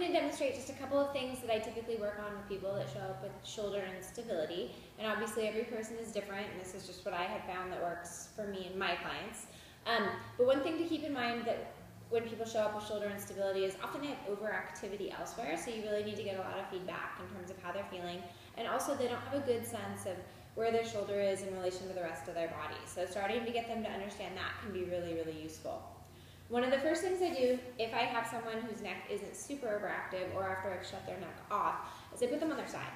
going to demonstrate just a couple of things that I typically work on with people that show up with shoulder instability. And obviously every person is different, and this is just what I have found that works for me and my clients. But one thing to keep in mind that when people show up with shoulder instability is often they have overactivity elsewhere, so you really need to get a lot of feedback in terms of how they're feeling. And also they don't have a good sense of where their shoulder is in relation to the rest of their body. So starting to get them to understand that can be really, really useful. One of the first things I do if I have someone whose neck isn't super overactive or after I've shut their neck off is I put them on their side.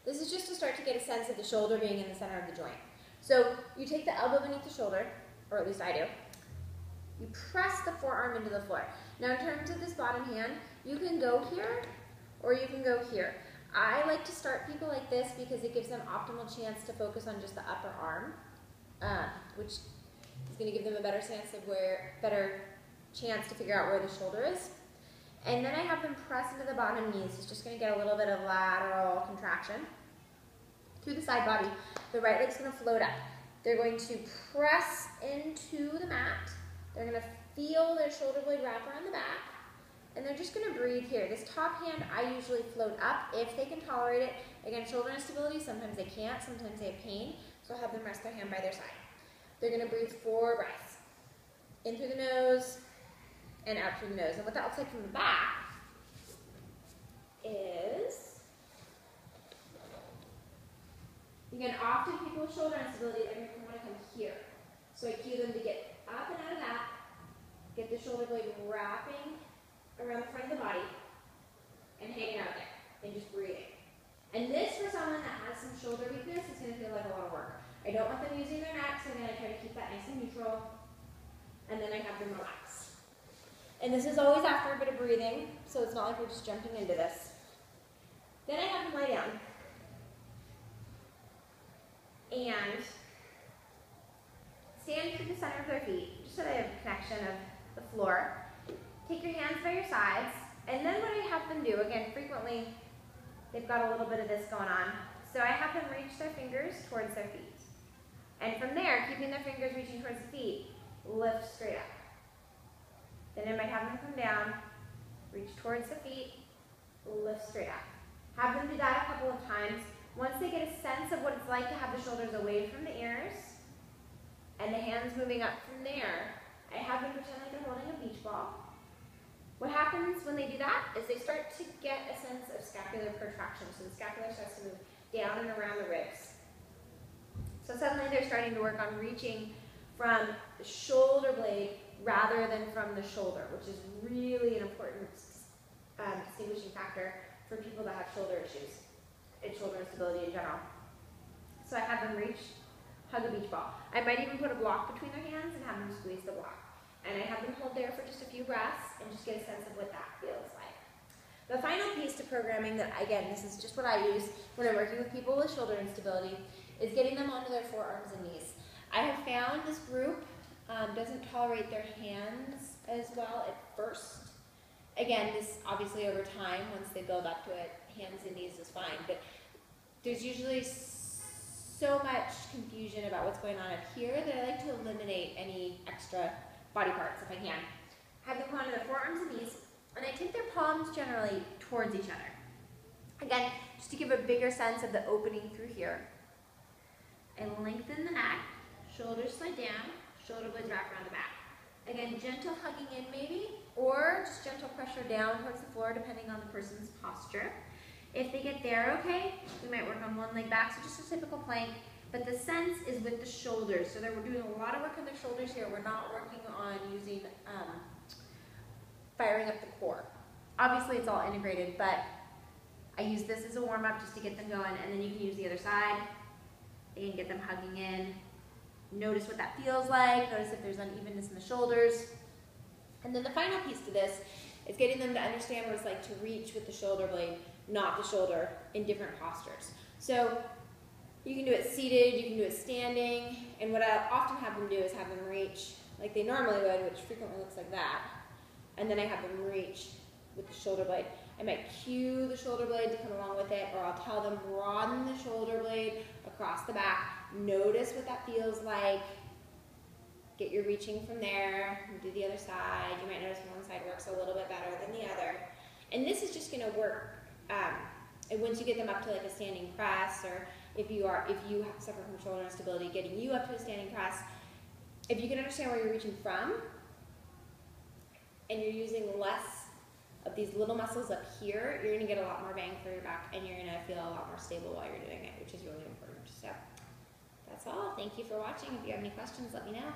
This is just to start to get a sense of the shoulder being in the center of the joint. So you take the elbow beneath the shoulder, or at least I do. You press the forearm into the floor. Now in terms of this bottom hand, you can go here or you can go here. I like to start people like this because it gives them optimal chance to focus on just the upper arm, which is going to give them a better sense of better chance to figure out where the shoulder is. And then I have them press into the bottom knees. It's just going to get a little bit of lateral contraction through the side body. The right leg's going to float up. They're going to press into the mat. They're going to feel their shoulder blade wrap around the back. And they're just going to breathe here. This top hand, I usually float up if they can tolerate it. Again, shoulder instability, sometimes they can't, sometimes they have pain. So I'll have them rest their hand by their side. They're going to breathe 4 breaths. In through the nose and out through the nose. And what that looks like from the back is, again, often people with shoulder instability, they're going to want to come here. So I cue them to get up and out of that, get the shoulder blade wrapping around the front of the body and hanging out there and just breathing. And this, for someone that has some shoulder weakness, is going to feel like a lot of work. I don't want them using their neck, so then I try to keep that nice and neutral, and then I have them relax. And this is always after a bit of breathing, so it's not like we're just jumping into this. Then I have them lie down. And stand through the center of their feet, just so they have a connection of the floor. Take your hands by your sides, and then what I have them do, again, frequently they've got a little bit of this going on, so I have them reach their fingers towards their feet. And from there, keeping their fingers reaching towards the feet, lift straight up. Then I might have them come down, reach towards the feet, lift straight up. Have them do that a couple of times. Once they get a sense of what it's like to have the shoulders away from the ears, and the hands moving up from there, I have them pretend like they're holding a beach ball. What happens when they do that is they start to get a sense of scapular protraction. So the scapula starts to move down and around the ribs. So suddenly they're starting to work on reaching from the shoulder blade rather than from the shoulder, which is really an important distinguishing factor for people that have shoulder issues and shoulder instability in general. So I have them reach, hug a beach ball. I might even put a block between their hands and have them squeeze the block. And I have them hold there for just a few breaths and just get a sense of what that feels like. The final piece to programming that, again, this is just what I use when I'm working with people with shoulder instability, is getting them onto their forearms and knees. I have found this group doesn't tolerate their hands as well at first. Again, this obviously over time, once they build up to it, hands and knees is fine. But there's usually so much confusion about what's going on up here that I like to eliminate any extra body parts if I can. Have them come onto their forearms and knees, and I take their palms generally towards each other. Again, just to give a bigger sense of the opening through here. And lengthen the neck, shoulders slide down, shoulder blades wrap around the back. Again, gentle hugging in maybe, or just gentle pressure down towards the floor depending on the person's posture. If they get there okay, we might work on one leg back, so just a typical plank. But the sense is with the shoulders. So we're doing a lot of work on their shoulders here. We're not working on using, firing up the core. Obviously it's all integrated, but I use this as a warm-up just to get them going, and then you can use the other side. Again, get them hugging in. Notice what that feels like. Notice if there's unevenness in the shoulders. And then the final piece to this is getting them to understand what it's like to reach with the shoulder blade, not the shoulder, in different postures. So you can do it seated, you can do it standing, and what I often have them do is have them reach like they normally would, which frequently looks like that, and then I have them reach with the shoulder blade. I might cue the shoulder blade to come along with it, or I'll tell them broaden the shoulder blade across the back. Notice what that feels like. get your reaching from there, do the other side. You might notice one side works a little bit better than the other. And this is just gonna work, and once you get them up to like a standing press, or if you suffer from shoulder instability, getting you up to a standing press, if you can understand where you're reaching from, and you're using less of these little muscles up here, you're gonna get a lot more bang for your back, and you're gonna feel a lot more stable while you're doing it, which is really important. So that's all. Thank you for watching. If you have any questions, let me know.